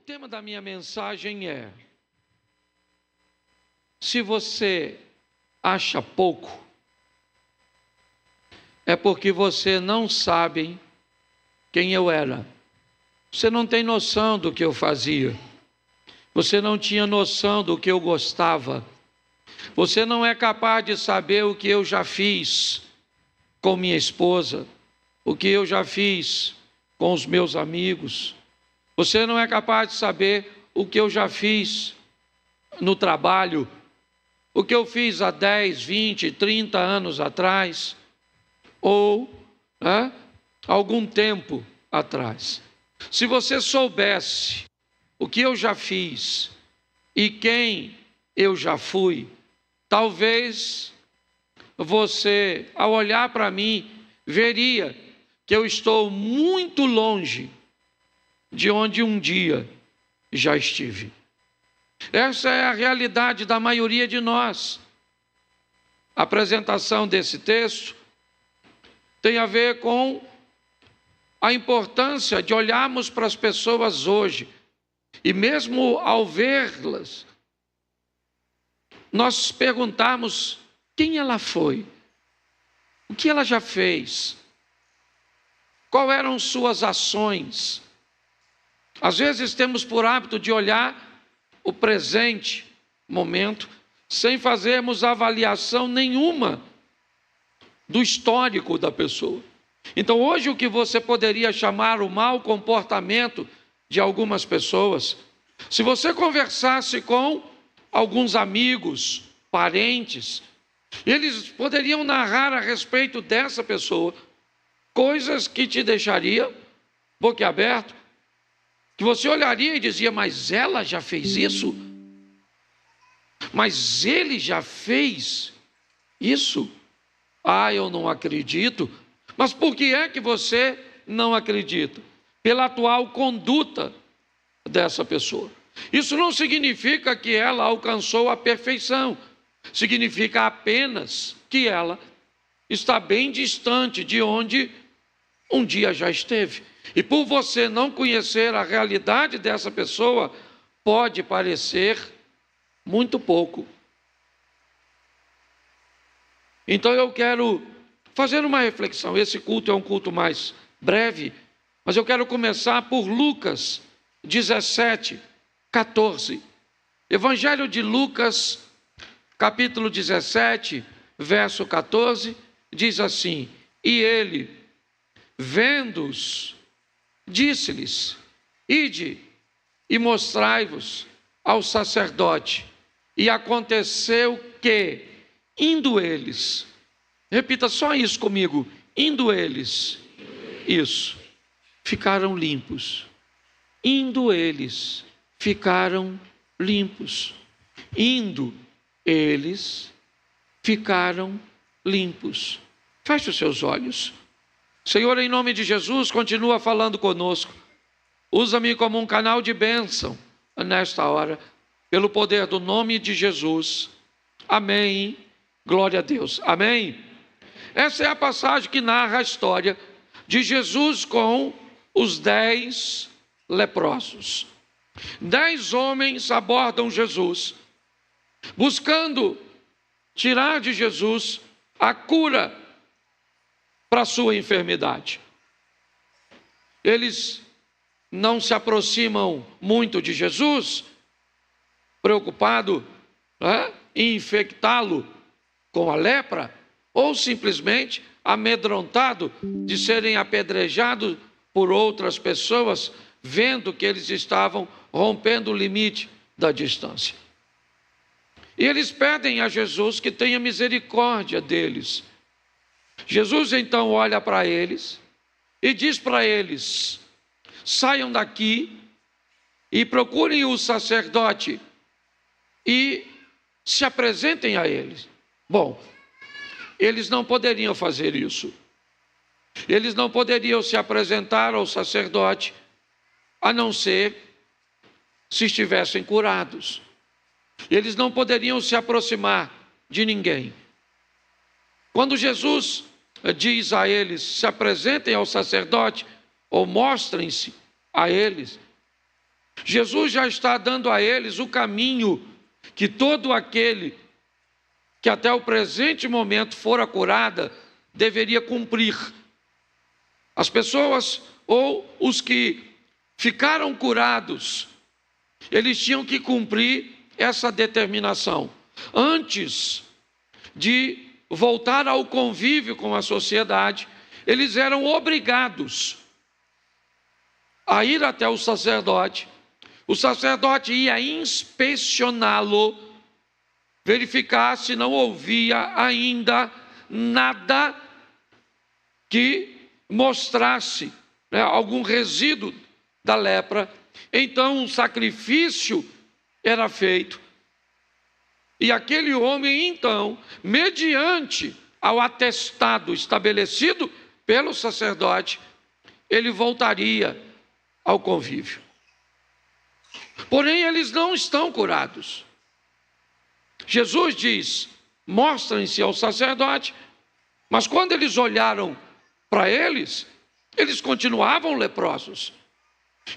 tema da minha mensagem é: se você acha pouco, é porque você não sabe quem eu era. Você não tem noção do que eu fazia. Você não tinha noção do que eu gostava. Você não é capaz de saber o que eu já fiz com minha esposa, o que eu já fiz com os meus amigos. Você não é capaz de saber o que eu já fiz no trabalho, o que eu fiz há 10, 20, 30 anos atrás, ou algum tempo atrás. Se você soubesse o que eu já fiz e quem eu já fui, talvez você, ao olhar para mim, veria que eu estou muito longe de onde um dia já estive. Essa é a realidade da maioria de nós. A apresentação desse texto tem a ver com a importância de olharmos para as pessoas hoje e mesmo ao vê-las, nós perguntarmos quem ela foi, o que ela já fez, quais eram suas ações. Às vezes temos por hábito de olhar o presente momento sem fazermos avaliação nenhuma do histórico da pessoa. Então hoje o que você poderia chamar o mau comportamento de algumas pessoas, se você conversasse com alguns amigos, parentes, eles poderiam narrar a respeito dessa pessoa coisas que te deixaria boquiaberto, que você olharia e dizia: mas ela já fez isso? Mas ele já fez isso? Ah, eu não acredito. Mas por que é que você não acredita? Pela atual conduta dessa pessoa. Isso não significa que ela alcançou a perfeição. Significa apenas que ela está bem distante de onde um dia já esteve. E por você não conhecer a realidade dessa pessoa, pode parecer muito pouco. Então eu quero fazer uma reflexão. Esse culto é um culto mais breve, mas eu quero começar por Lucas 17, 14. Evangelho de Lucas, capítulo 17, verso 14, diz assim: e ele, vendo-os, disse-lhes: ide e mostrai-vos ao sacerdote. E aconteceu que, indo eles, repita só isso comigo, indo eles, isso, ficaram limpos. Indo eles, ficaram limpos. Indo eles, ficaram limpos. Feche os seus olhos. Senhor, em nome de Jesus, continua falando conosco. Usa-me como um canal de bênção nesta hora, pelo poder do nome de Jesus. Amém. Glória a Deus. Amém. Essa é a passagem que narra a história de Jesus com os 10 leprosos. 10 homens abordam Jesus, buscando tirar de Jesus a cura para a sua enfermidade. Eles não se aproximam muito de Jesus, preocupado em infectá-lo com a lepra, ou simplesmente amedrontado de serem apedrejados por outras pessoas, vendo que eles estavam rompendo o limite da distância. E eles pedem a Jesus que tenha misericórdia deles. Jesus então olha para eles e diz para eles: saiam daqui e procurem o sacerdote e se apresentem a eles. Bom, eles não poderiam fazer isso. Eles não poderiam se apresentar ao sacerdote, a não ser se estivessem curados. Eles não poderiam se aproximar de ninguém. Quando Jesus diz a eles: se apresentem ao sacerdote, ou mostrem-se a eles, Jesus já está dando a eles o caminho que todo aquele que até o presente momento fora curada deveria cumprir. As pessoas ou os que ficaram curados, eles tinham que cumprir essa determinação antes de voltar ao convívio com a sociedade. Eles eram obrigados a ir até o sacerdote ia inspecioná-lo, verificar se não havia ainda nada que mostrasse, algum resíduo da lepra. Então um sacrifício era feito, e aquele homem então, mediante ao atestado estabelecido pelo sacerdote, ele voltaria ao convívio. Porém, eles não estão curados. Jesus diz: mostrem-se ao sacerdote, mas quando eles olharam para eles, eles continuavam leprosos.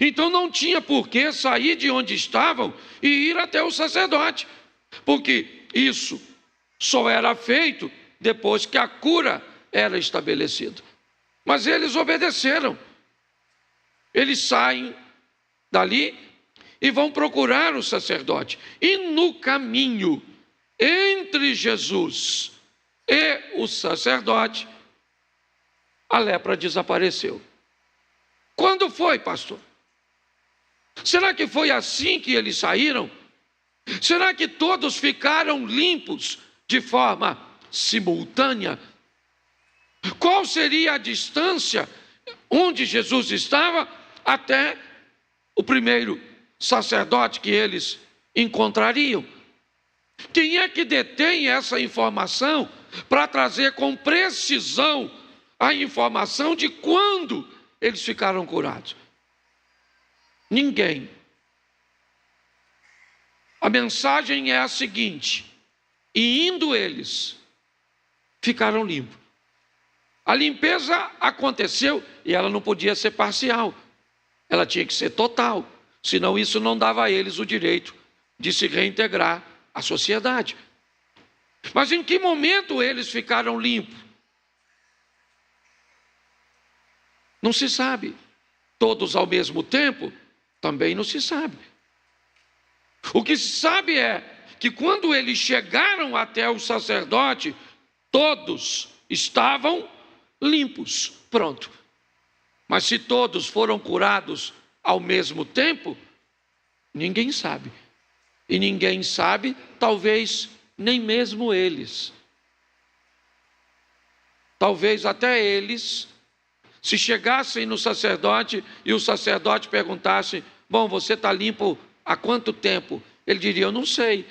Então não tinha por que sair de onde estavam e ir até o sacerdote, porque isso só era feito depois que a cura era estabelecida. Mas eles obedeceram. Eles saem dali e vão procurar o sacerdote. E no caminho entre Jesus e o sacerdote, a lepra desapareceu. Quando foi, pastor? Será que foi assim que eles saíram? Será que todos ficaram limpos de forma simultânea? Qual seria a distância onde Jesus estava até o primeiro sacerdote que eles encontrariam? Quem é que detém essa informação para trazer com precisão a informação de quando eles ficaram curados? Ninguém. A mensagem é a seguinte: e indo eles, ficaram limpos. A limpeza aconteceu e ela não podia ser parcial, ela tinha que ser total, senão isso não dava a eles o direito de se reintegrar à sociedade. Mas em que momento eles ficaram limpos? Não se sabe. Todos ao mesmo tempo? Também não se sabe. O que se sabe é que quando eles chegaram até o sacerdote, todos estavam limpos. Pronto. Mas se todos foram curados ao mesmo tempo, ninguém sabe. E ninguém sabe, talvez nem mesmo eles. Talvez até eles, se chegassem no sacerdote e o sacerdote perguntasse: bom, você está limpo há quanto tempo? Ele diria: eu não sei,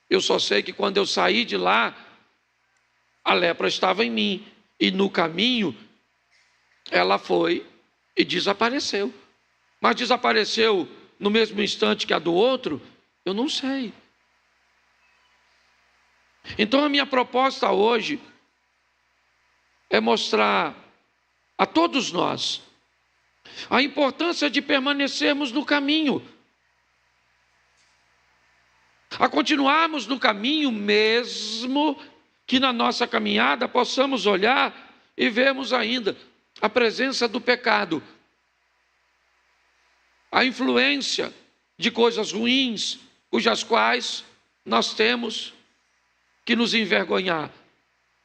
eu só sei que quando eu saí de lá, a lepra estava em mim, e no caminho ela foi e desapareceu. Mas desapareceu no mesmo instante que a do outro? Eu não sei. Então a minha proposta hoje é mostrar a todos nós a importância de permanecermos no caminho, a continuarmos no caminho, mesmo que na nossa caminhada possamos olhar e vermos ainda a presença do pecado, a influência de coisas ruins, cujas quais nós temos que nos envergonhar,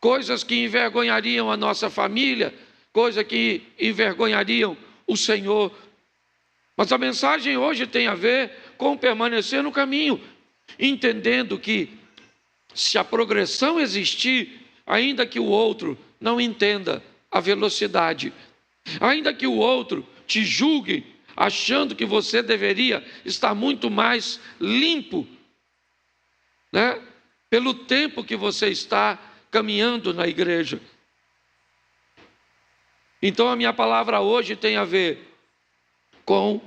coisas que envergonhariam a nossa família, coisas que envergonhariam o Senhor. Mas a mensagem hoje tem a ver com permanecer no caminho, entendendo que se a progressão existir, ainda que o outro não entenda a velocidade, ainda que o outro te julgue achando que você deveria estar muito mais limpo, pelo tempo que você está caminhando na igreja. Então a minha palavra hoje tem a ver com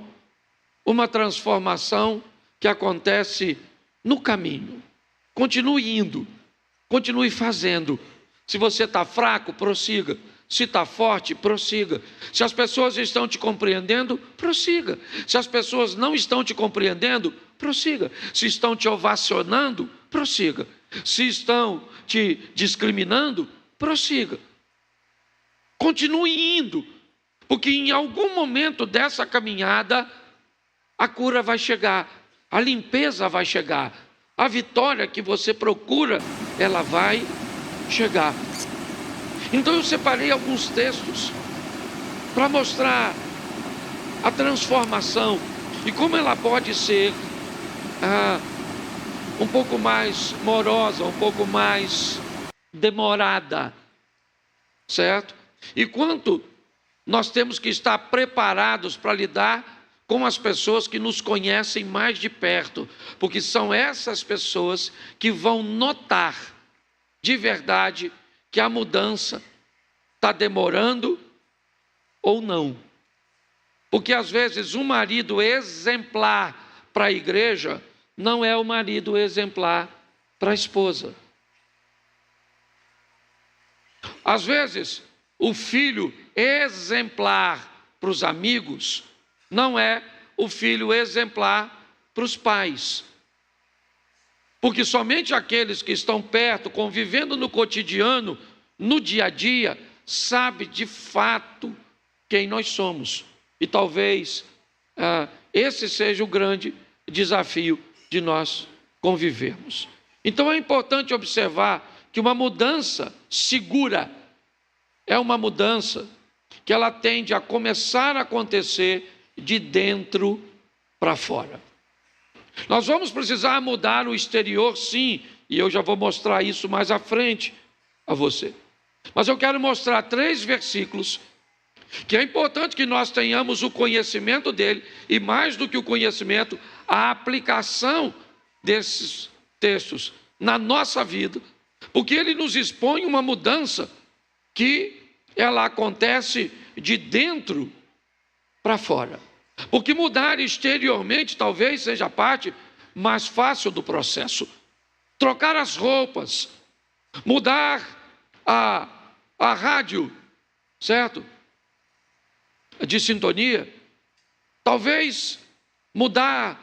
uma transformação que acontece no caminho. Continue indo, continue fazendo. Se você está fraco, prossiga. Se está forte, prossiga. Se as pessoas estão te compreendendo, prossiga. Se as pessoas não estão te compreendendo, prossiga. Se estão te ovacionando, prossiga. Se estão te discriminando, prossiga. Continue indo, porque em algum momento dessa caminhada, a cura vai chegar, a limpeza vai chegar, a vitória que você procura, ela vai chegar. Então eu separei alguns textos para mostrar a transformação e como ela pode ser um pouco mais morosa, um pouco mais demorada, certo? E quanto nós temos que estar preparados para lidar com as pessoas que nos conhecem mais de perto, porque são essas pessoas que vão notar de verdade que a mudança está demorando ou não. Porque às vezes um marido exemplar para a igreja não é o marido exemplar para a esposa. Às vezes o filho exemplar para os amigos não é o filho exemplar para os pais. Porque somente aqueles que estão perto, convivendo no cotidiano, no dia a dia, sabe de fato quem nós somos. E talvez esse seja o grande desafio de nós convivermos. Então é importante observar que uma mudança segura é uma mudança que ela tende a começar a acontecer de dentro para fora. Nós vamos precisar mudar o exterior, sim, e eu já vou mostrar isso mais à frente a você. Mas eu quero mostrar 3 versículos que é importante que nós tenhamos o conhecimento dele e, mais do que o conhecimento, a aplicação desses textos na nossa vida, porque ele nos expõe uma mudança que ela acontece de dentro para fora. Porque mudar exteriormente talvez seja a parte mais fácil do processo. Trocar as roupas, mudar a rádio, certo? De sintonia. Talvez mudar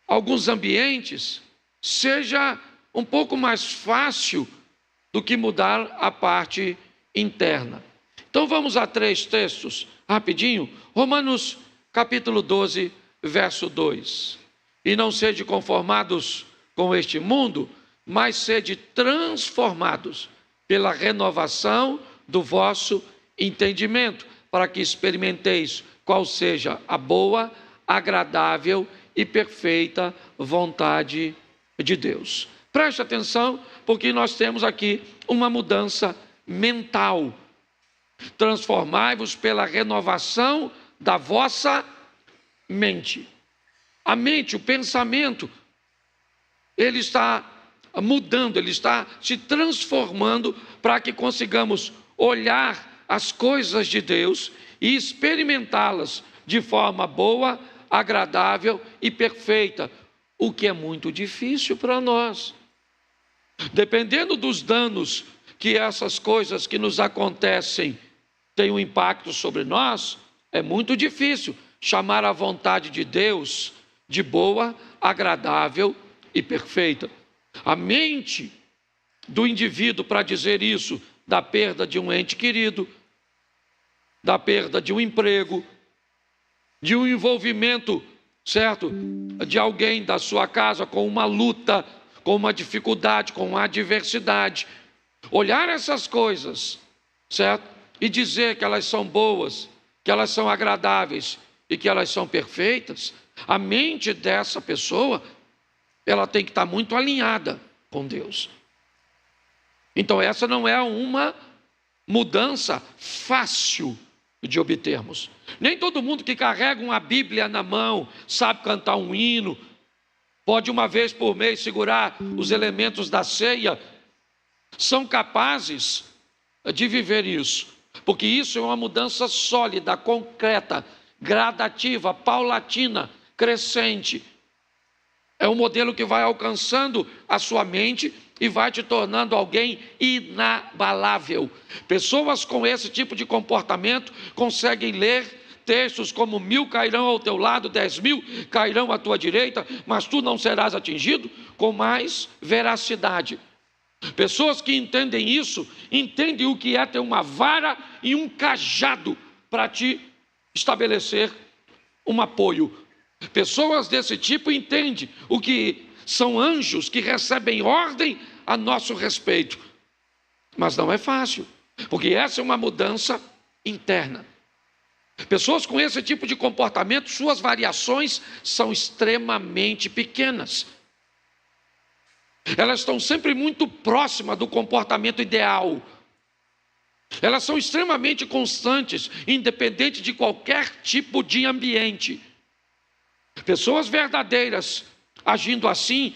alguns ambientes seja um pouco mais fácil do que mudar a parte interna. Então vamos a 3 textos, rapidinho. Romanos capítulo 12, verso 2. E não sede conformados com este mundo, mas sede transformados pela renovação do vosso entendimento, para que experimenteis qual seja a boa, agradável e perfeita vontade de Deus. Preste atenção, porque nós temos aqui uma mudança mental. Transformai-vos pela renovação da vossa mente. A mente, o pensamento, ele está mudando, ele está se transformando para que consigamos olhar as coisas de Deus e experimentá-las de forma boa, agradável e perfeita, o que é muito difícil para nós. Dependendo dos danos que essas coisas que nos acontecem têm um impacto sobre nós, é muito difícil chamar a vontade de Deus de boa, agradável e perfeita. A mente do indivíduo, para dizer isso, da perda de um ente querido, da perda de um emprego, de um envolvimento, certo, de alguém da sua casa com uma luta, com uma dificuldade, com uma adversidade. Olhar essas coisas, certo, e dizer que elas são boas, que elas são agradáveis e que elas são perfeitas, a mente dessa pessoa, ela tem que estar muito alinhada com Deus. Então essa não é uma mudança fácil de obtermos. Nem todo mundo que carrega uma Bíblia na mão, sabe cantar um hino, pode uma vez por mês segurar os elementos da ceia, são capazes de viver isso. Porque isso é uma mudança sólida, concreta, gradativa, paulatina, crescente. É um modelo que vai alcançando a sua mente e vai te tornando alguém inabalável. Pessoas com esse tipo de comportamento conseguem ler textos como 1000 cairão ao teu lado, 10.000 cairão à tua direita, mas tu não serás atingido, com mais veracidade. Pessoas que entendem isso, entendem o que é ter uma vara e um cajado para te estabelecer um apoio. Pessoas desse tipo entendem o que são anjos que recebem ordem a nosso respeito. Mas não é fácil, porque essa é uma mudança interna. Pessoas com esse tipo de comportamento, suas variações são extremamente pequenas. Elas estão sempre muito próximas do comportamento ideal. Elas são extremamente constantes, independente de qualquer tipo de ambiente. Pessoas verdadeiras agindo assim,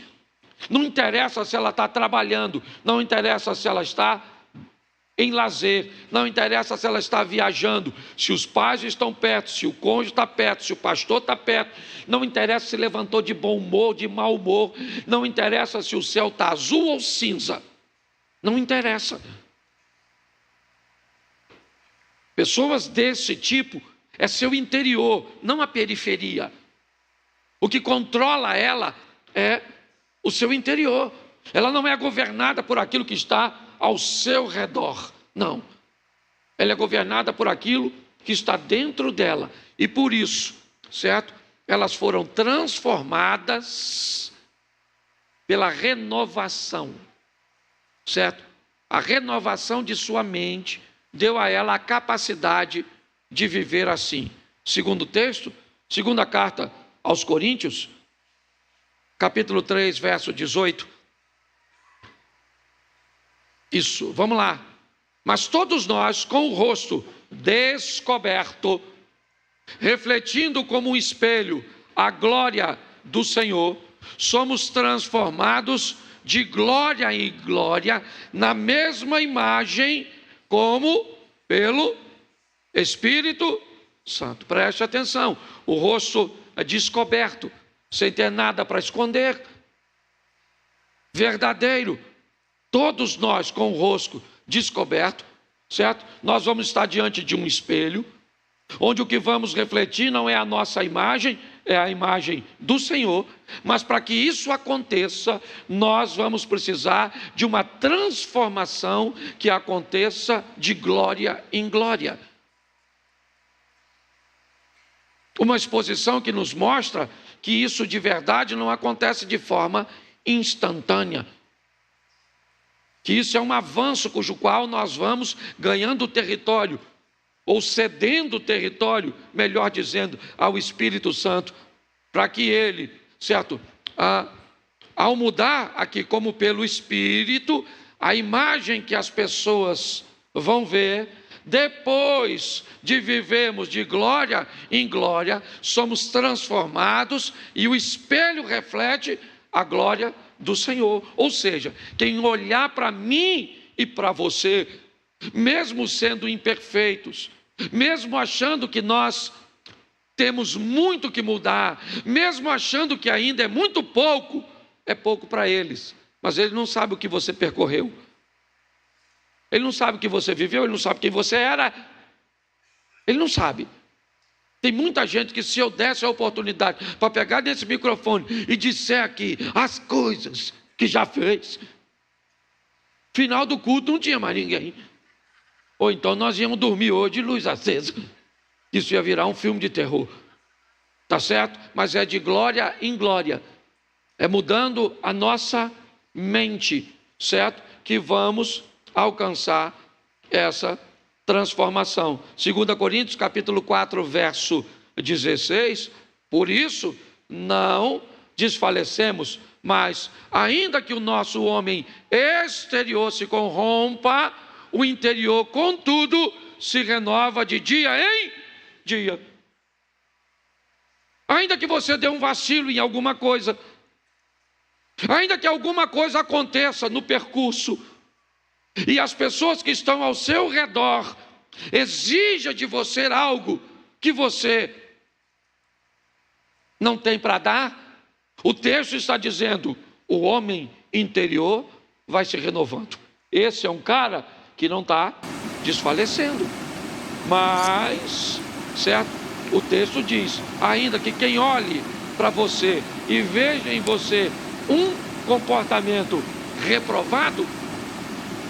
não interessa se ela está trabalhando, não interessa se ela está em lazer, não interessa se ela está viajando, se os pais estão perto, se o cônjuge está perto, se o pastor está perto, não interessa se levantou de bom humor, de mau humor, não interessa se o céu está azul ou cinza, não interessa. Pessoas desse tipo é seu interior, não a periferia. O que controla ela é o seu interior. Ela não é governada por aquilo que está ao seu redor. Não. Ela é governada por aquilo que está dentro dela. E por isso, certo? Elas foram transformadas pela renovação. Certo? A renovação de sua mente deu a ela a capacidade de viver assim. Segundo o texto, segunda carta aos Coríntios, capítulo 3, verso 18. Isso, vamos lá. Mas todos nós, com o rosto descoberto, refletindo como um espelho a glória do Senhor, somos transformados de glória em glória, na mesma imagem, como pelo Espírito Santo. Preste atenção, o rosto é descoberto, sem ter nada para esconder, verdadeiro. Todos nós com o rosto descoberto, certo? Nós vamos estar diante de um espelho, onde o que vamos refletir não é a nossa imagem, é a imagem do Senhor, mas para que isso aconteça, nós vamos precisar de uma transformação que aconteça de glória em glória. Uma exposição que nos mostra que isso de verdade não acontece de forma instantânea. Que isso é um avanço cujo qual nós vamos ganhando território, ou cedendo território, melhor dizendo, ao Espírito Santo, para que ele, certo, ao mudar aqui como pelo Espírito, a imagem que as pessoas vão ver, depois de vivermos de glória em glória, somos transformados e o espelho reflete a glória do Senhor. Ou seja, quem olhar para mim e para você, mesmo sendo imperfeitos, mesmo achando que nós temos muito que mudar, mesmo achando que ainda é muito pouco, é pouco para eles, mas ele não sabe o que você percorreu. Ele não sabe o que você viveu, ele não sabe quem você era. Ele não sabe. Tem muita gente que, se eu desse a oportunidade para pegar nesse microfone e disser aqui as coisas que já fez, final do culto não tinha mais ninguém. Ou então nós íamos dormir hoje de luz acesa. Isso ia virar um filme de terror. Tá certo? Mas é de glória em glória. É mudando a nossa mente, certo? Que vamos alcançar essa transformação. 2 Coríntios capítulo 4, verso 16, por isso não desfalecemos, mas ainda que o nosso homem exterior se corrompa, o interior, contudo, se renova de dia em dia. Ainda que você dê um vacilo em alguma coisa, ainda que alguma coisa aconteça no percurso, e as pessoas que estão ao seu redor exijam de você algo que você não tem para dar, o texto está dizendo, o homem interior vai se renovando. Esse é um cara que não está desfalecendo. Mas, certo? O texto diz, ainda que quem olhe para você e veja em você um comportamento reprovado,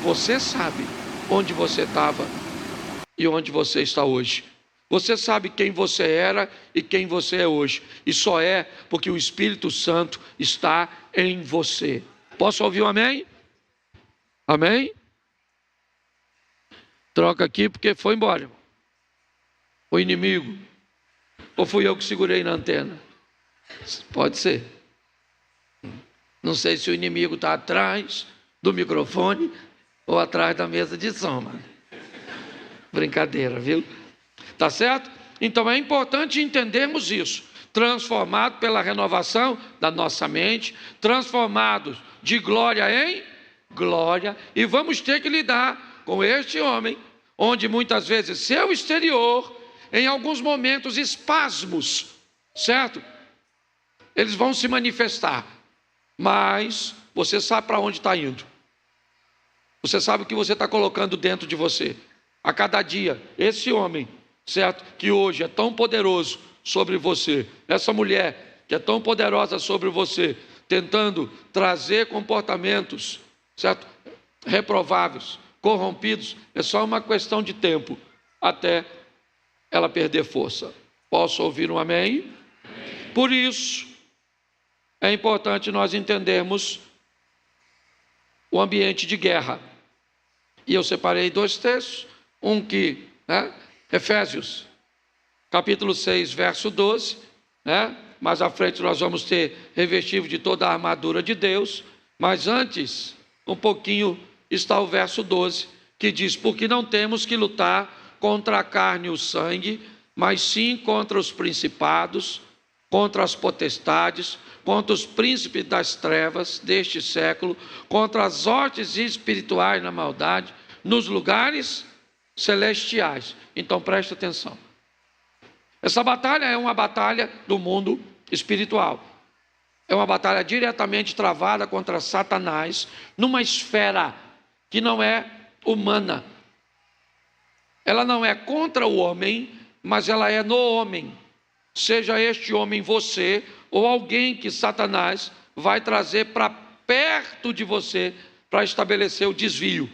você sabe onde você estava e onde você está hoje. Você sabe quem você era e quem você é hoje. E só é porque o Espírito Santo está em você. Posso ouvir um amém? Amém? Troca aqui porque foi embora. O inimigo. Ou fui eu que segurei na antena? Pode ser. Não sei se o inimigo está atrás do microfone ou atrás da mesa de som, mano. Brincadeira, viu? Tá certo? Então é importante entendermos isso. Transformado pela renovação da nossa mente, transformados de glória em glória, e vamos ter que lidar com este homem, onde muitas vezes seu exterior, em alguns momentos espasmos, certo? Eles vão se manifestar, mas você sabe para onde está indo. Você sabe o que você está colocando dentro de você. A cada dia, esse homem, certo? Que hoje é tão poderoso sobre você, essa mulher que é tão poderosa sobre você, tentando trazer comportamentos, certo? Reprováveis, corrompidos, é só uma questão de tempo até ela perder força. Posso ouvir um amém? Amém. Por isso, é importante nós entendermos o ambiente de guerra. E eu separei dois textos, um que, Efésios, capítulo 6, verso 12, mais à frente nós vamos ter revestido de toda a armadura de Deus, mas antes, um pouquinho, está o verso 12, que diz, porque não temos que lutar contra a carne e o sangue, mas sim contra os principados, contra as potestades, contra os príncipes das trevas deste século, contra as hostes espirituais na maldade, nos lugares celestiais. Então preste atenção. Essa batalha é uma batalha do mundo espiritual. É uma batalha diretamente travada contra Satanás, numa esfera que não é humana. Ela não é contra o homem, mas ela é no homem. Seja este homem você, ou alguém que Satanás vai trazer para perto de você, para estabelecer o desvio,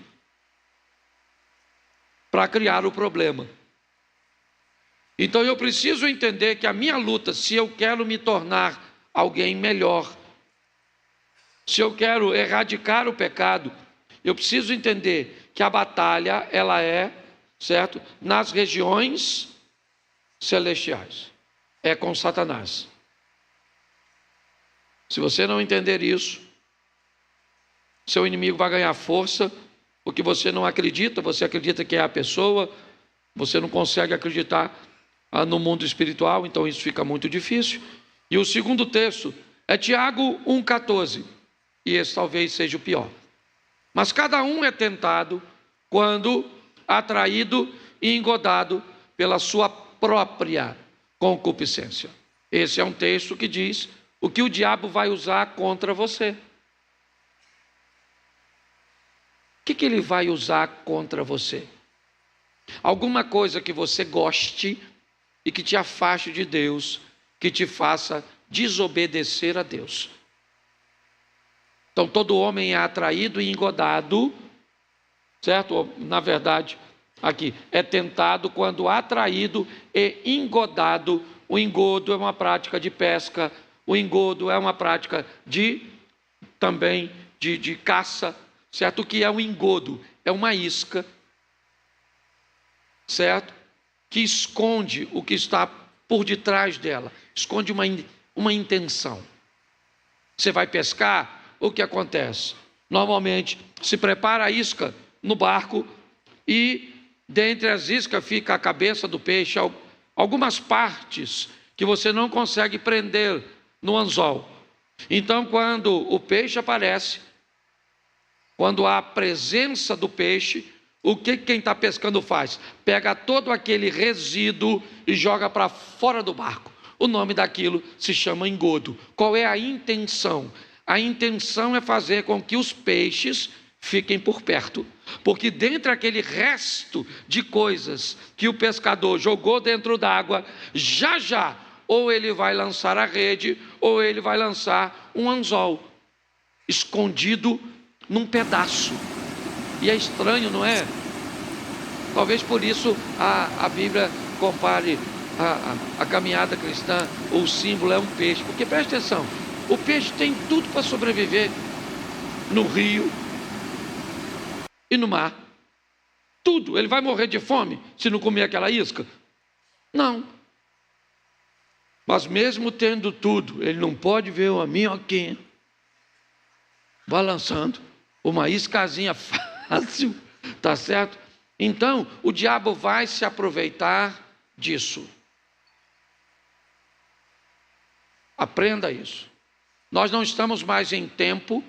para criar o problema. Então eu preciso entender que a minha luta, se eu quero me tornar alguém melhor, se eu quero erradicar o pecado, eu preciso entender que a batalha, ela é, certo, nas regiões celestiais, é com Satanás. Se você não entender isso, seu inimigo vai ganhar força, porque você não acredita, você acredita que é a pessoa, você não consegue acreditar no mundo espiritual, então isso fica muito difícil. E o segundo texto é Tiago 1,14, e esse talvez seja o pior. Mas cada um é tentado quando atraído e engodado pela sua própria concupiscência. Esse é um texto que diz o que o diabo vai usar contra você. O que ele vai usar contra você? Alguma coisa que você goste e que te afaste de Deus, que te faça desobedecer a Deus. Então todo homem é atraído e engodado, certo? Na verdade, aqui, é tentado quando atraído e engodado. O engodo é uma prática de pesca, o engodo é uma prática também de caça, certo? O que é um engodo? É uma isca, certo? Que esconde o que está por detrás dela, esconde uma intenção. Você vai pescar, o que acontece? Normalmente se prepara a isca no barco e dentre as iscas fica a cabeça do peixe, algumas partes que você não consegue prender no anzol. Então quando o peixe aparece, quando há a presença do peixe, o que quem está pescando faz? Pega todo aquele resíduo e joga para fora do barco. O nome daquilo se chama engodo. Qual é a intenção? a intenção é fazer com que os peixes fiquem por perto, porque dentro daquele resto de coisas que o pescador jogou dentro d'água, já, ou ele vai lançar a rede, ou ele vai lançar um anzol, escondido num pedaço. E é estranho, não é? Talvez por isso a Bíblia compare a caminhada cristã, ou o símbolo é um peixe, porque preste atenção, o peixe tem tudo para sobreviver no rio e no mar, tudo. Ele vai morrer de fome se não comer aquela isca? Não. Mas mesmo tendo tudo, ele não pode ver uma minhoquinha balançando, uma iscazinha fácil, tá certo? Então, o diabo vai se aproveitar disso. Aprenda isso. Nós não estamos mais em tempo,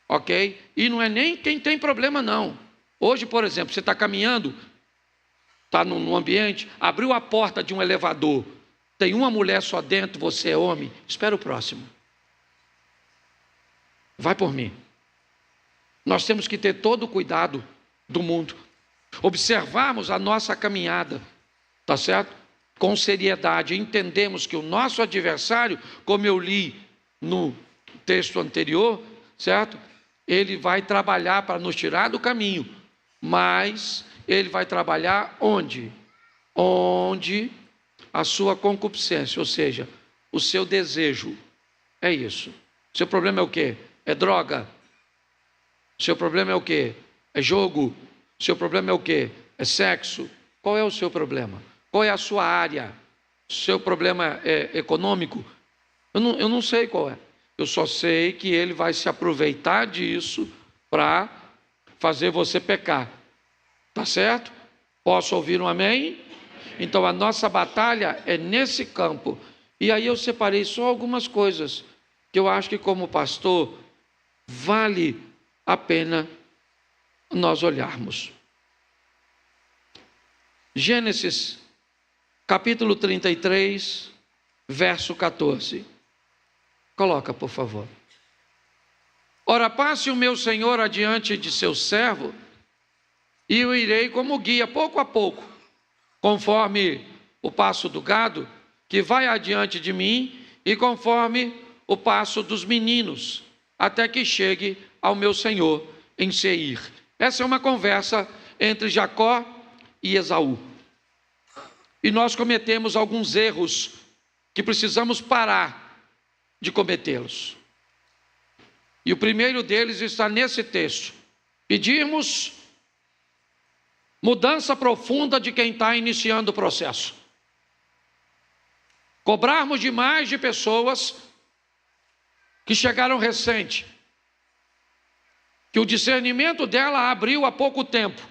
ok? E não é nem quem tem problema, não. Hoje, por exemplo, você está caminhando, está num ambiente, abriu a porta de um elevador, tem uma mulher só dentro, você é homem, espera o próximo. Vai por mim. Nós temos que ter todo o cuidado do mundo. Observarmos a nossa caminhada, tá certo? Com seriedade, entendemos que o nosso adversário, como eu li no texto anterior, certo? Ele vai trabalhar para nos tirar do caminho, mas ele vai trabalhar onde? Onde a sua concupiscência, ou seja, o seu desejo, é isso. Seu problema é o quê? É droga. Seu problema é o quê? É jogo. Seu problema é o quê? É sexo. Qual é o seu problema? Qual é a sua área? Seu problema é econômico? Eu não sei qual é. Eu só sei que ele vai se aproveitar disso para fazer você pecar. Tá certo? Posso ouvir um amém? Então a nossa batalha é nesse campo. E aí eu separei só algumas coisas que eu acho que como pastor vale a pena nós olharmos. Gênesis, capítulo 33, verso 14. Coloca, por favor. Ora, passe o meu senhor adiante de seu servo, e eu irei como guia, pouco a pouco, conforme o passo do gado, que vai adiante de mim, e conforme o passo dos meninos, até que chegue ao meu senhor em Seir. Essa é uma conversa entre Jacó e Esaú. E nós cometemos alguns erros que precisamos parar de cometê-los. E o primeiro deles está nesse texto. Pedirmos mudança profunda de quem está iniciando o processo. Cobrarmos demais de pessoas que chegaram recente, que o discernimento dela abriu há pouco tempo.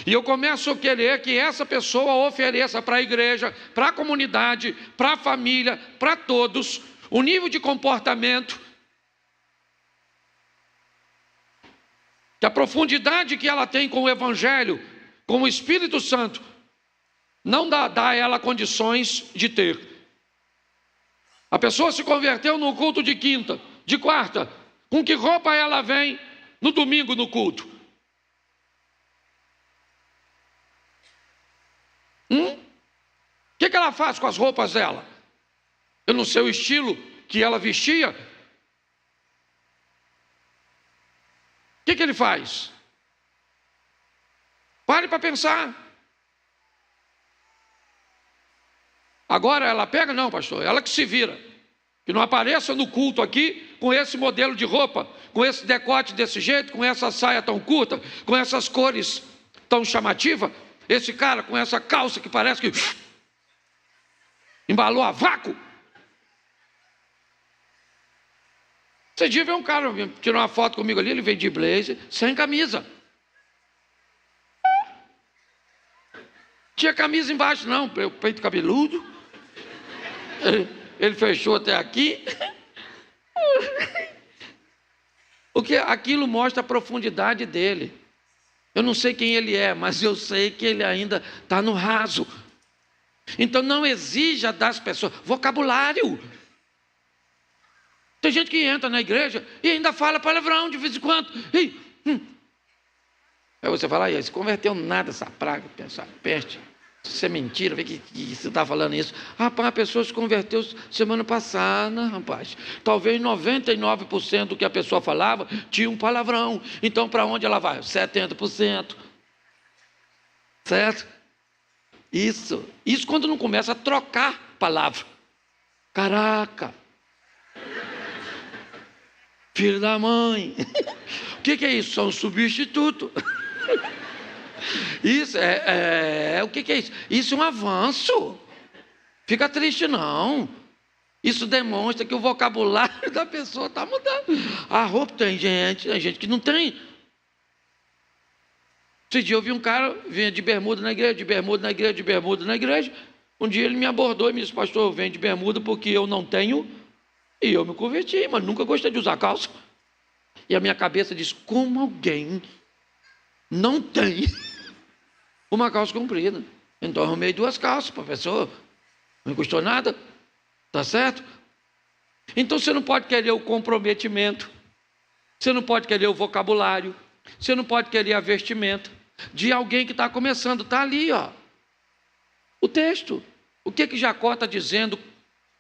E eu começo a querer que essa pessoa ofereça para a igreja, para a comunidade, para a família, para todos, o nível de comportamento, que a profundidade que ela tem com o Evangelho, com o Espírito Santo, não dá a ela condições de ter. A pessoa se converteu no culto de quinta, de quarta, com que roupa ela vem no domingo no culto? O que ela faz com as roupas dela? Eu não sei o estilo que ela vestia. O que ele faz? Pare para pensar. Agora ela pega? Não, pastor, ela que se vira. Que não apareça no culto aqui com esse modelo de roupa, com esse decote desse jeito, com essa saia tão curta, com essas cores tão chamativas. Esse cara com essa calça que parece que embalou a vácuo. Esse dia veio um cara tirou uma foto comigo ali, ele veio de blazer, sem camisa. Tinha camisa embaixo, não, peito cabeludo. Ele fechou até aqui. O que aquilo mostra a profundidade dele. Eu não sei quem ele é, mas eu sei que ele ainda está no raso. Então não exija das pessoas vocabulário. Tem gente que entra na igreja e ainda fala palavrão de vez em quando. Aí você fala, aí, se converteu nada essa praga, essa peste. Isso é mentira, vê que você está falando isso. Rapaz, a pessoa se converteu semana passada, rapaz. Talvez 99% do que a pessoa falava tinha um palavrão. Então, para onde ela vai? 70%. Certo? Isso quando não começa a trocar palavra. Caraca! Filho da mãe! O que é isso? Só um substituto. Isso o que é isso? Isso é um avanço. Fica triste não. Isso demonstra que o vocabulário da pessoa está mudando. A roupa tem gente que não tem. Esse dia eu vi um cara vinha de bermuda na igreja, de bermuda na igreja, de bermuda na igreja. Um dia ele me abordou e me disse, pastor, eu venho de bermuda porque eu não tenho e eu me converti, mas nunca gostei de usar calça. E a minha cabeça diz, como alguém não tem uma calça comprida? Então eu arrumei 2 calças, professor, não custou nada, tá certo? Então você não pode querer o comprometimento, você não pode querer o vocabulário, você não pode querer a vestimenta de alguém que está começando, está ali, ó, o texto. O que Jacó está dizendo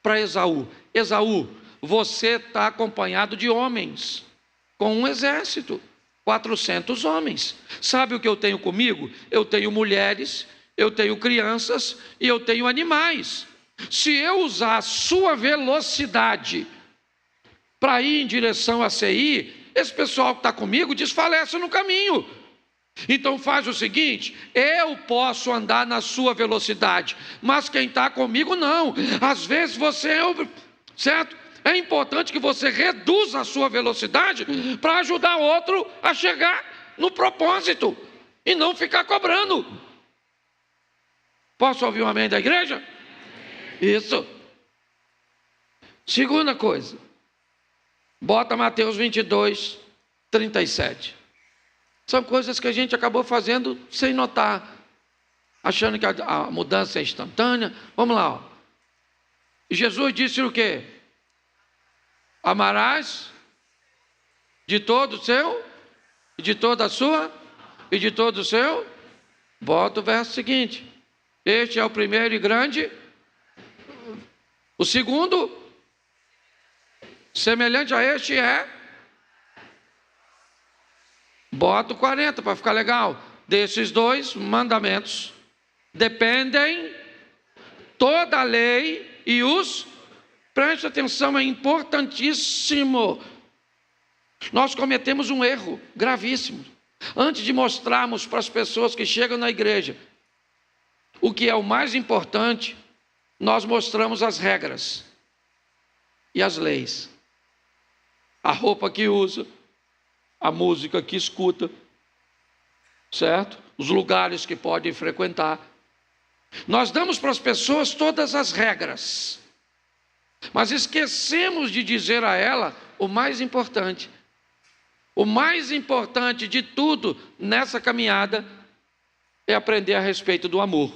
para Esaú? Esaú, você está acompanhado de homens, com um exército, 400 homens. Sabe o que eu tenho comigo? Eu tenho mulheres, eu tenho crianças e eu tenho animais. Se eu usar a sua velocidade para ir em direção a Seir, esse pessoal que está comigo desfalece no caminho. Então faz o seguinte, eu posso andar na sua velocidade, mas quem está comigo não. Às vezes você certo? É importante que você reduza a sua velocidade para ajudar outro a chegar no propósito e não ficar cobrando. Posso ouvir um amém da igreja? Isso. Segunda coisa, bota Mateus 22, 37. São coisas que a gente acabou fazendo sem notar, achando que a mudança é instantânea. Vamos lá. Ó. Jesus disse o quê? Amarás de todo o seu, e de toda a sua, e de todo o seu. Bota o verso seguinte. Este é o primeiro e grande. O segundo, semelhante a este é. Bota o 40 para ficar legal. Desses 2 mandamentos dependem toda a lei e os... Preste atenção, é importantíssimo. Nós cometemos um erro gravíssimo. Antes de mostrarmos para as pessoas que chegam na igreja o que é o mais importante, nós mostramos as regras e as leis. A roupa que usa, a música que escuta, certo? Os lugares que podem frequentar. Nós damos para as pessoas todas as regras, mas esquecemos de dizer a ela o mais importante. O mais importante de tudo nessa caminhada é aprender a respeito do amor.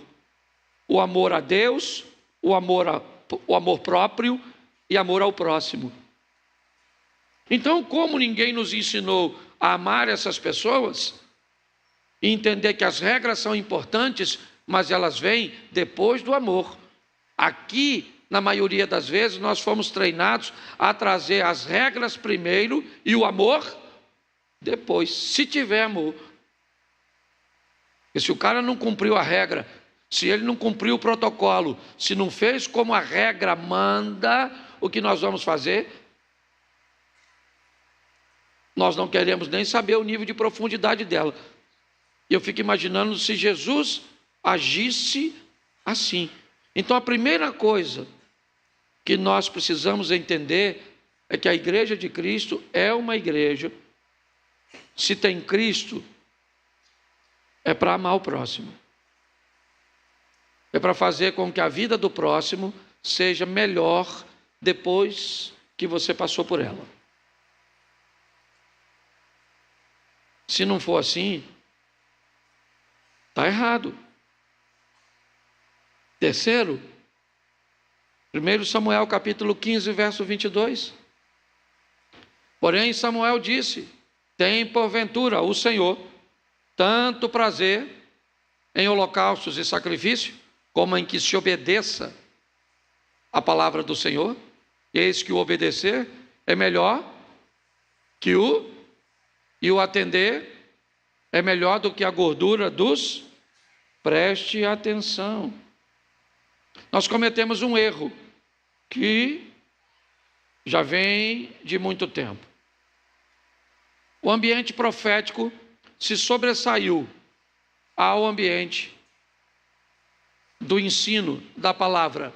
O amor a Deus, o amor próprio e amor ao próximo. Então, como ninguém nos ensinou a amar essas pessoas e entender que as regras são importantes, mas elas vêm depois do amor. Aqui, na maioria das vezes, nós fomos treinados a trazer as regras primeiro e o amor depois, se tiver amor. E se o cara não cumpriu a regra, se ele não cumpriu o protocolo, se não fez como a regra manda, o que nós vamos fazer? Nós não queremos nem saber o nível de profundidade dela. E eu fico imaginando se Jesus agisse assim. Então a primeira coisa que nós precisamos entender é que a igreja de Cristo é uma igreja, se tem Cristo, é para amar o próximo. É para fazer com que a vida do próximo seja melhor depois que você passou por ela. Se não for assim, está errado. Terceiro, 1 Samuel capítulo 15, verso 22. Porém, Samuel disse: tem porventura o Senhor tanto prazer em holocaustos e sacrifício, como em que se obedeça a palavra do Senhor? Eis que o obedecer é melhor que e o atender é melhor do que a gordura dos... Preste atenção. Nós cometemos um erro que já vem de muito tempo. O ambiente profético se sobressaiu ao ambiente do ensino da palavra,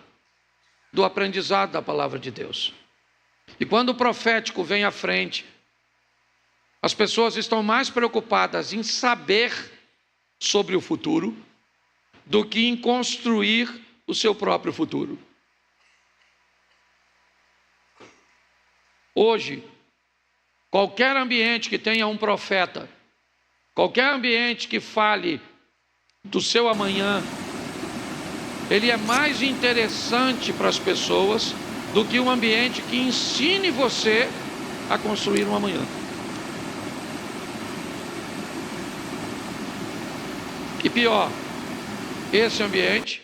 do aprendizado da palavra de Deus. E quando o profético vem à frente, as pessoas estão mais preocupadas em saber sobre o futuro do que em construir o seu próprio futuro. Hoje, qualquer ambiente que tenha um profeta, qualquer ambiente que fale do seu amanhã, ele é mais interessante para as pessoas do que um ambiente que ensine você a construir um amanhã. E pior, esse ambiente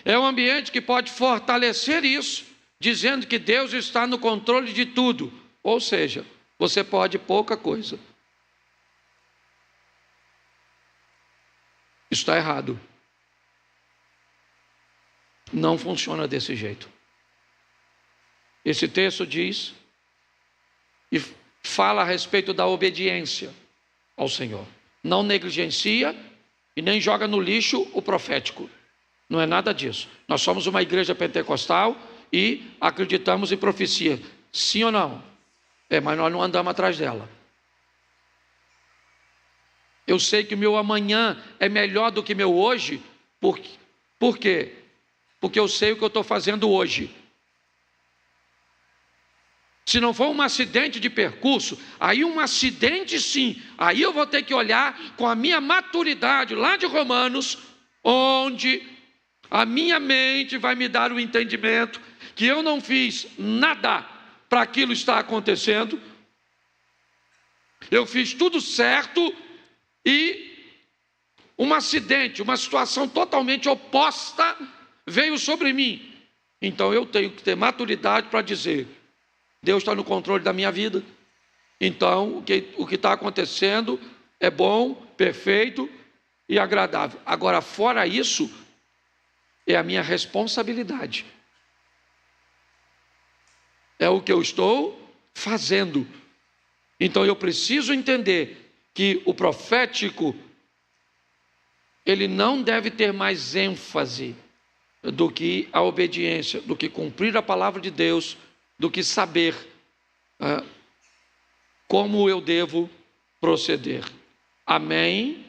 é um ambiente que pode fortalecer isso, dizendo que Deus está no controle de tudo. Ou seja, você pode pouca coisa. Isso está errado. Não funciona desse jeito. Esse texto diz e fala a respeito da obediência ao Senhor. Não negligencia e nem joga no lixo o profético. Não é nada disso. Nós somos uma igreja pentecostal e acreditamos em profecia. Sim ou não? Mas nós não andamos atrás dela. Eu sei que o meu amanhã é melhor do que meu hoje. Por quê? Porque eu sei o que eu estou fazendo hoje. Se não for um acidente de percurso, aí um acidente sim, aí eu vou ter que olhar com a minha maturidade lá de Romanos, onde a minha mente vai me dar o entendimento que eu não fiz nada para aquilo estar acontecendo, eu fiz tudo certo e um acidente, uma situação totalmente oposta veio sobre mim. Então eu tenho que ter maturidade para dizer: Deus está no controle da minha vida. Então, o que está acontecendo é bom, perfeito e agradável. Agora, fora isso, é a minha responsabilidade. É o que eu estou fazendo. Então, eu preciso entender que o profético, ele não deve ter mais ênfase do que a obediência, do que cumprir a palavra de Deus, do que saber como eu devo proceder. Amém?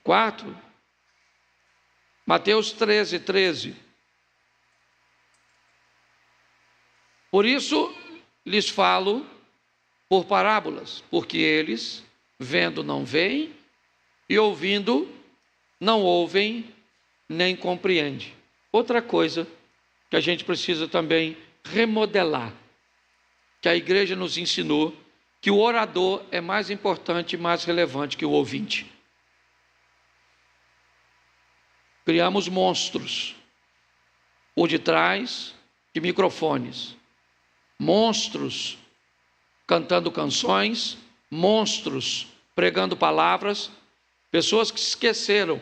4. Mateus 13. Por isso lhes falo por parábolas, porque eles, vendo, não veem, e ouvindo, não ouvem, nem compreendem. Outra coisa que a gente precisa também remodelar, que a igreja nos ensinou, que o orador é mais importante e mais relevante que o ouvinte. Criamos monstros por detrás de microfones, monstros cantando canções, monstros pregando palavras, pessoas que esqueceram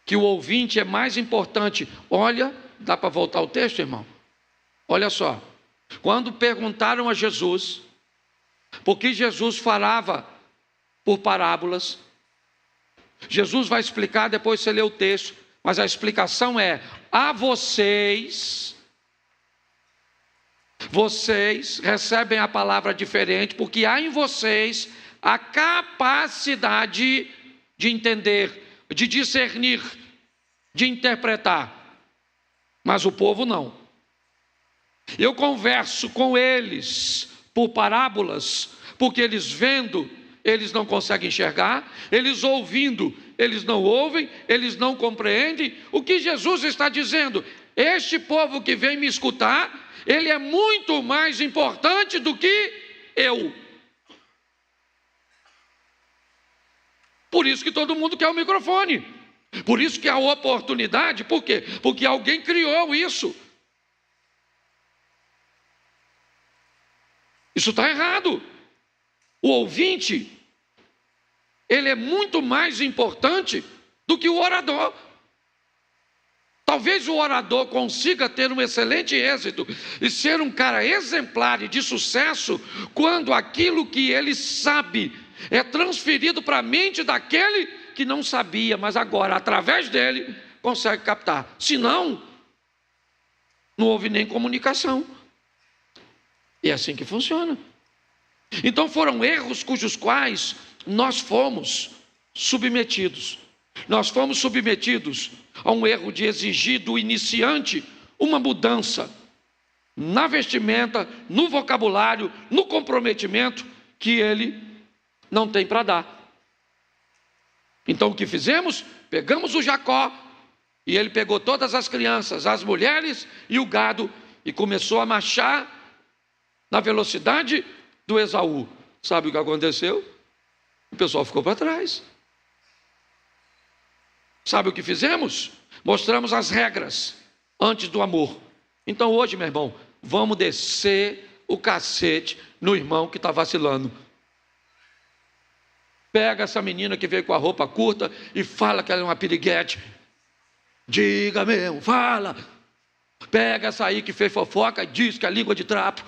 que o ouvinte é mais importante. Olha, dá para voltar o texto, irmão? Olha só, quando perguntaram a Jesus, por que Jesus falava por parábolas, Jesus vai explicar, depois você lê o texto, mas a explicação é: a vocês recebem a palavra diferente, porque há em vocês a capacidade de entender, de discernir, de interpretar, mas o povo não. Eu converso com eles por parábolas, porque eles vendo, eles não conseguem enxergar, eles ouvindo, eles não ouvem, eles não compreendem. O que Jesus está dizendo? Este povo que vem me escutar, ele é muito mais importante do que eu. Por isso que todo mundo quer o microfone. Por isso que a oportunidade, por quê? Porque alguém criou isso. Isso está errado. O ouvinte, ele é muito mais importante do que o orador. Talvez o orador consiga ter um excelente êxito e ser um cara exemplar e de sucesso quando aquilo que ele sabe é transferido para a mente daquele que não sabia, mas agora, através dele, consegue captar. Senão, não houve nem comunicação. E é assim que funciona. Então foram erros cujos quais nós fomos submetidos. Nós fomos submetidos a um erro de exigir do iniciante uma mudança na vestimenta, no vocabulário, no comprometimento que ele não tem para dar. Então o que fizemos? Pegamos o Jacó e ele pegou todas as crianças, as mulheres e o gado e começou a marchar na velocidade do Esaú. Sabe o que aconteceu? O pessoal ficou para trás. Sabe o que fizemos? Mostramos as regras antes do amor. Então hoje, meu irmão, vamos descer o cacete no irmão que está vacilando. Pega essa menina que veio com a roupa curta e fala que ela é uma piriguete. Diga mesmo, fala. Pega essa aí que fez fofoca e diz que é língua de trapo.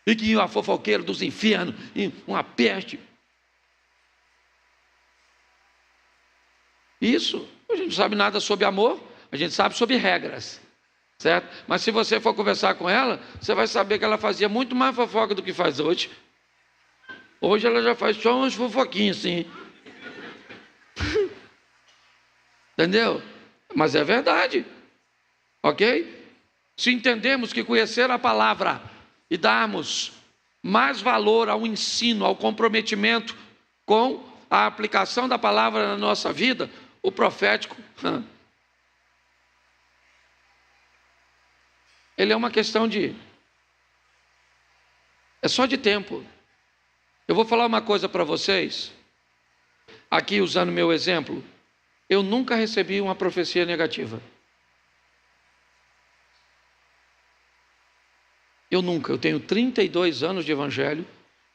E que é uma fofoqueira dos infernos, e uma peste. Isso, a gente não sabe nada sobre amor, a gente sabe sobre regras, certo? Mas se você for conversar com ela, você vai saber que ela fazia muito mais fofoca do que faz hoje. Hoje ela já faz só umas fofoquinhas assim. Entendeu? Mas é verdade, ok? Se entendemos que conhecer a palavra e darmos mais valor ao ensino, ao comprometimento com a aplicação da palavra na nossa vida, o profético, ele é uma questão é só de tempo. Eu vou falar uma coisa para vocês, aqui usando meu exemplo, eu nunca recebi uma profecia negativa. Eu tenho 32 anos de evangelho,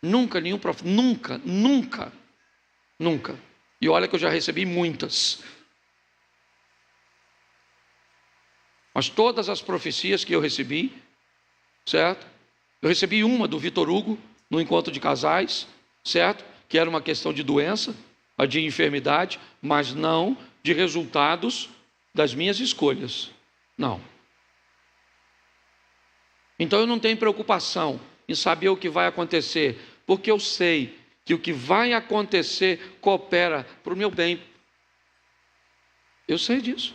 nunca nenhum profeta, nunca. E olha que eu já recebi muitas. Mas todas as profecias que eu recebi, certo? Eu recebi uma do Vitor Hugo, no encontro de casais, certo? Que era uma questão de doença, de enfermidade, mas não de resultados das minhas escolhas. Não. Então eu não tenho preocupação em saber o que vai acontecer, porque eu sei que o que vai acontecer coopera para o meu bem. Eu sei disso.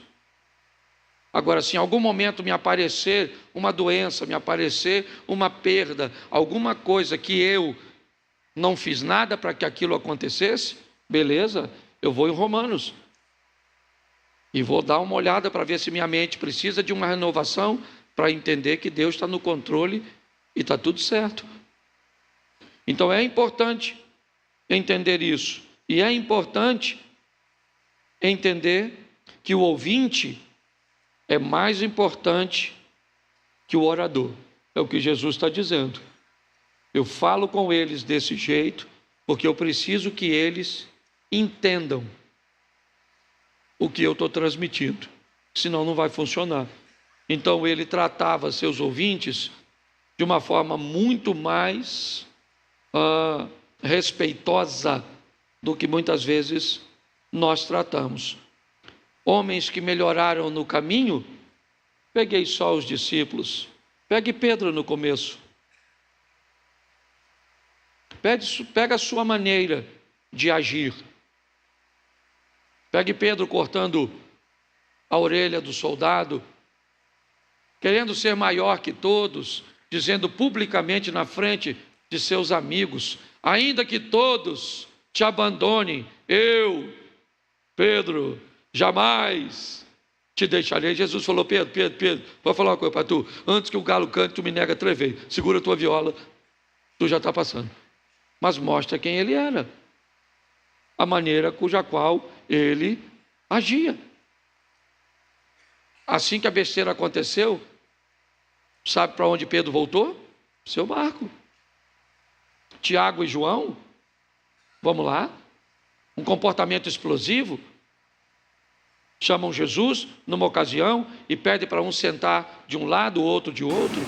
Agora, se em algum momento me aparecer uma doença, me aparecer uma perda, alguma coisa que eu não fiz nada para que aquilo acontecesse, beleza, eu vou em Romanos e vou dar uma olhada para ver se minha mente precisa de uma renovação, para entender que Deus está no controle e está tudo certo. Então é importante entender isso. E é importante entender que o ouvinte é mais importante que o orador. É o que Jesus está dizendo. Eu falo com eles desse jeito, porque eu preciso que eles entendam o que eu estou transmitindo. Senão não vai funcionar. Então ele tratava seus ouvintes de uma forma muito mais respeitosa do que muitas vezes nós tratamos. Homens que melhoraram no caminho, peguei só os discípulos, pegue Pedro no começo. Pega a sua maneira de agir. Pegue Pedro cortando a orelha do soldado, querendo ser maior que todos, dizendo publicamente na frente de seus amigos, ainda que todos te abandonem, eu, Pedro, jamais te deixarei. Jesus falou: Pedro, Pedro, Pedro, vou falar uma coisa para tu. Antes que o galo cante, tu me nega 3 vezes. Segura a tua viola, tu já está passando. Mas mostra quem ele era, a maneira cuja qual ele agia. Assim que a besteira aconteceu, sabe para onde Pedro voltou? Seu barco. Tiago e João, vamos lá, um comportamento explosivo, chamam Jesus numa ocasião e pedem para um sentar de um lado, o outro de outro.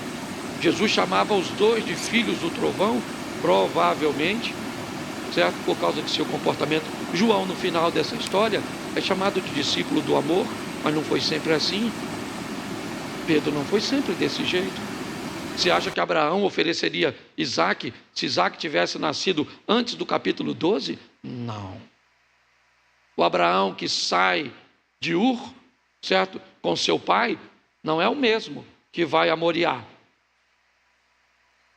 Jesus chamava os 2 de filhos do trovão, provavelmente, certo? Por causa de seu comportamento. João, no final dessa história, é chamado de discípulo do amor, mas não foi sempre assim. Pedro não foi sempre desse jeito. Você acha que Abraão ofereceria Isaac se Isaac tivesse nascido antes do capítulo 12? Não. O Abraão que sai de Ur, certo? Com seu pai, não é o mesmo que vai a Moriá.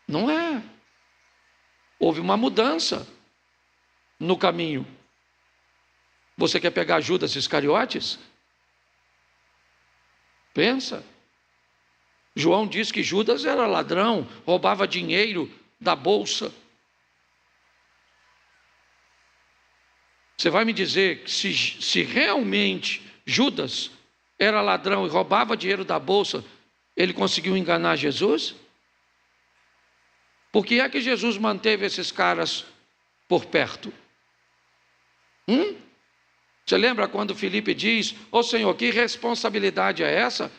Não é. Houve uma mudança no caminho. Você quer pegar Judas Iscariotes? Pensa. João diz que Judas era ladrão, roubava dinheiro da bolsa. Você vai me dizer que se realmente Judas era ladrão e roubava dinheiro da bolsa, ele conseguiu enganar Jesus? Por que é que Jesus manteve esses caras por perto? Você lembra quando Filipe diz: ô Senhor, que responsabilidade é essa?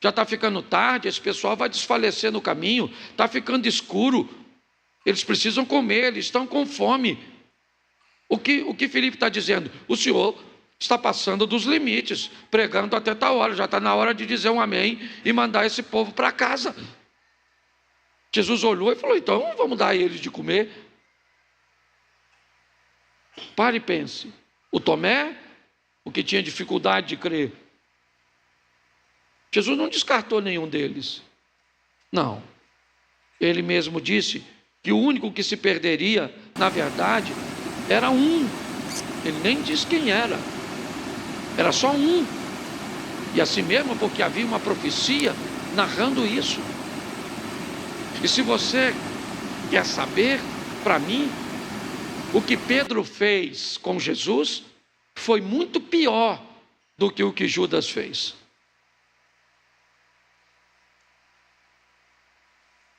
Já está ficando tarde, esse pessoal vai desfalecer no caminho, está ficando escuro, eles precisam comer, eles estão com fome. O que Filipe está dizendo? O Senhor está passando dos limites, pregando até tal hora, já está na hora de dizer um amém e mandar esse povo para casa. Jesus olhou e falou: então vamos dar a eles de comer. Pare e pense. O Tomé, o que tinha dificuldade de crer, Jesus não descartou nenhum deles. Não. Ele mesmo disse que o único que se perderia, na verdade, era um. Ele nem disse quem era. Era só um. E assim mesmo porque havia uma profecia narrando isso. E se você quer saber, para mim, o que Pedro fez com Jesus foi muito pior do que o que Judas fez.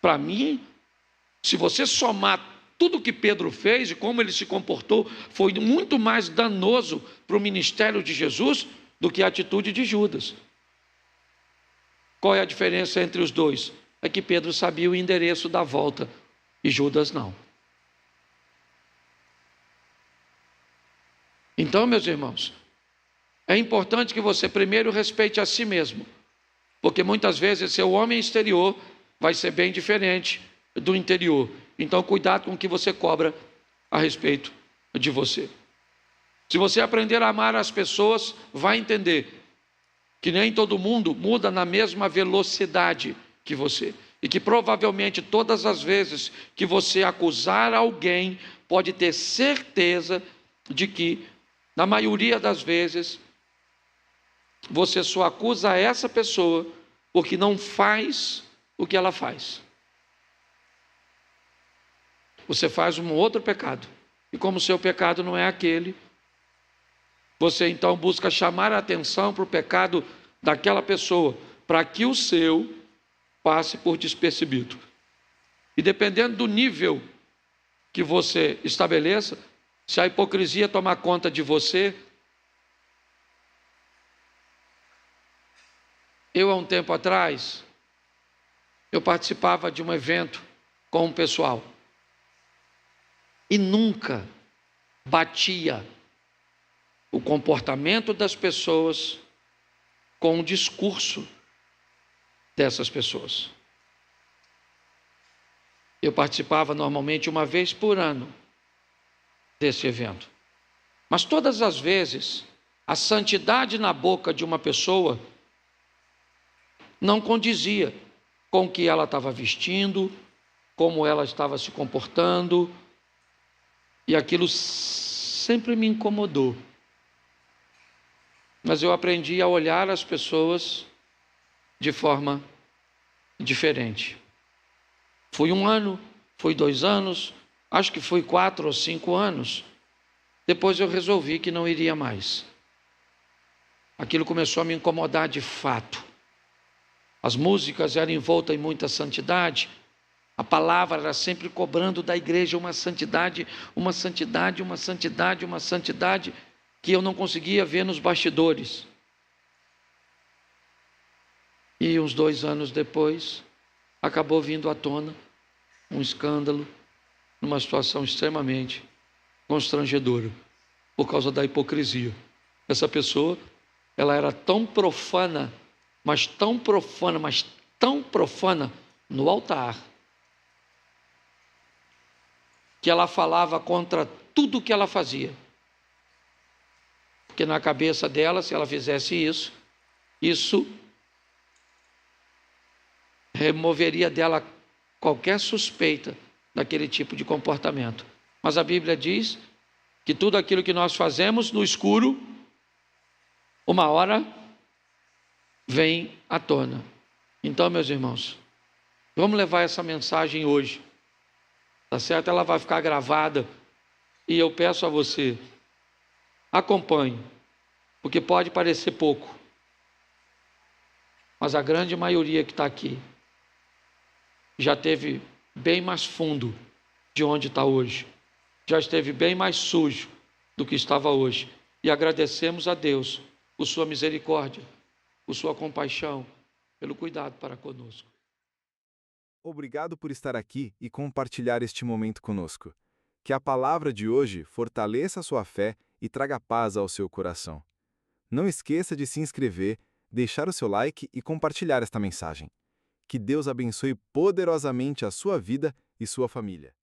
Para mim, se você somar tudo que Pedro fez e como ele se comportou, foi muito mais danoso para o ministério de Jesus do que a atitude de Judas. Qual é a diferença entre os dois? É que Pedro sabia o endereço da volta e Judas não. Então, meus irmãos, é importante que você primeiro respeite a si mesmo, porque muitas vezes seu homem exterior vai ser bem diferente do interior. Então, cuidado com o que você cobra a respeito de você. Se você aprender a amar as pessoas, vai entender que nem todo mundo muda na mesma velocidade que você. E que provavelmente todas as vezes que você acusar alguém, pode ter certeza de que, na maioria das vezes, você só acusa essa pessoa porque não faz o que ela faz. Você faz um outro pecado. E como o seu pecado não é aquele, você então busca chamar a atenção para o pecado daquela pessoa, para que o seu passe por despercebido. E dependendo do nível que você estabeleça, se a hipocrisia tomar conta de você. Eu, há um tempo atrás, eu participava de um evento com um pessoal e nunca batia o comportamento das pessoas com o discurso dessas pessoas. Eu participava normalmente uma vez por ano desse evento. Mas todas as vezes, a santidade na boca de uma pessoa não condizia com o que ela estava vestindo, como ela estava se comportando, e aquilo sempre me incomodou. mas eu aprendi a olhar as pessoas de forma diferente. Foi 1 ano, foi 2 anos, acho que foi 4 ou 5 anos. Depois eu resolvi que não iria mais. Aquilo começou a me incomodar de fato. As músicas eram envoltas em muita santidade. A palavra era sempre cobrando da igreja uma santidade, uma santidade, uma santidade, uma santidade que eu não conseguia ver nos bastidores. E uns 2 anos depois, acabou vindo à tona um escândalo, numa situação extremamente constrangedora, por causa da hipocrisia. Essa pessoa, ela era tão profana, mas tão profana, mas tão profana no altar, que ela falava contra tudo que ela fazia. Porque na cabeça dela, se ela fizesse isso removeria dela qualquer suspeita daquele tipo de comportamento. Mas a Bíblia diz que tudo aquilo que nós fazemos no escuro, uma hora vem à tona. Então, meus irmãos, vamos levar essa mensagem hoje, tá certo? Ela vai ficar gravada e eu peço a você, acompanhe, porque pode parecer pouco, mas a grande maioria que está aqui já teve bem mais fundo de onde está hoje, já esteve bem mais sujo do que estava hoje, e agradecemos a Deus por sua misericórdia, por sua compaixão, pelo cuidado para conosco. Obrigado por estar aqui e compartilhar este momento conosco. Que a palavra de hoje fortaleça a sua fé e traga paz ao seu coração. Não esqueça de se inscrever, deixar o seu like e compartilhar esta mensagem. Que Deus abençoe poderosamente a sua vida e sua família.